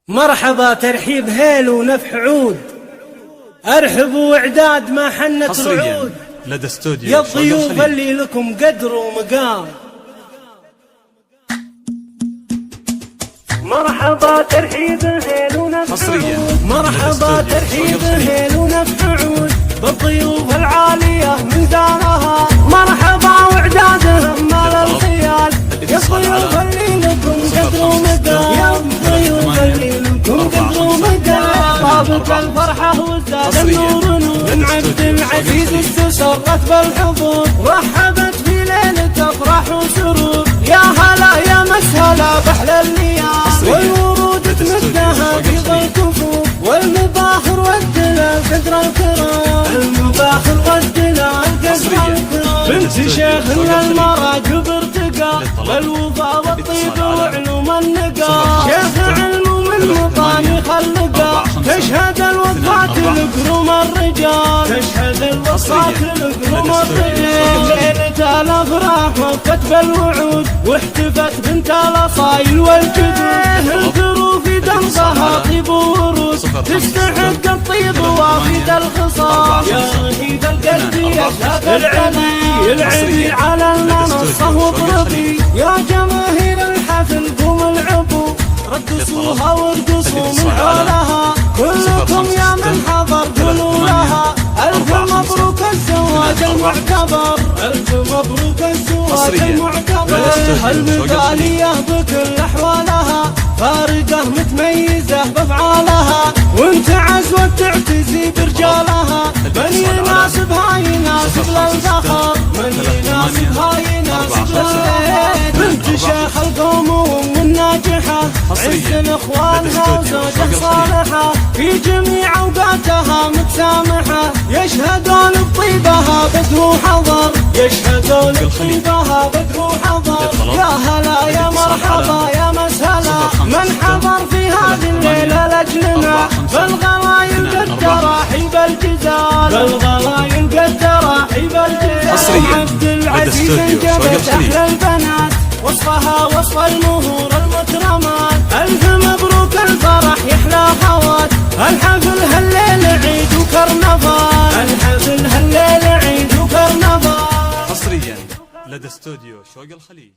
مرحبا ترحيب هيل ونفح عود، ارحب واعداد ما حنت رعود لدى استوديو يا الضيوف اللي لكم قدر ومقام. مرحبا ترحيب هيل ونفح عود، مرحبا ترحيب هيل ونفح عود بالضيوف العالية من دارها. مرحبا واعدادهم مال الخيال يا الضيوف اللي لكم قدر ومقام، يا الضيوف اللي لكم قدر ومقام. طابت الفرحة وزاد النور من عبد العزيز استشرت بالحضور، رحبت في ليلة افراح وسرور. يا هلا يا مسهلا بأحلى الليال والورود تمدها في ظل كفوف، والمباخر والدلال قدر الكرام، المباخر والدلال قدر الكرام. بنت شيخ المراكب ارتقى بالوفا والطيب وعلوم النقا، شيخ علم من مقام خلقا، تشهد الوفاة لكرم الرجال، تشهد الوفاة لكرم الرجال. ليلة الافراح وفت بالوعود واحتفت بنت الاصايل والجدود، الكرو في دمها طيب ورود تستحق الطيب وافيد الخصام. يا رهيب القلب يشهد العبي العبي على المنصة واضربي، يا جماهير الحفل قوم العبوا رقصوها وارقصوا من حولها. كلكم يا من حضر قولوا لها ألف مبروك الزواج المعتبر، ألف مبروك الزواج المعتبر. المثالية بكل أحوالها فارقة متميزة بأفعالها، وانت عزوة تعتزي برجالها. من يناسبها يناسب للفخر، من يناسبها يناسب للفخر. بنت شيخ القوم وام الناجحة عز اخوانها وزوجة صالحة، في جميع اوقاتها متسامحة، يشهدون بطيبها بدر وحضر، يشهدون بطيبها بدر وحضر. يا هلا يا مرحبا يا مسهلا من حضر في هذه الليلة لأجلنا، بالغلايل قد تراحيب الجزال، بالغلايل قد تراحيب الجزال. عبد العزيز انجبت أحلى البنات وصفها وصف المهور المكرمات، ألف مبروك الفرح يحلى خوات. الحفل هالليل عيد وكرنفال، الحفل هالليل عيد وكرنفال. حصريا لدى استوديو شوق الخليج.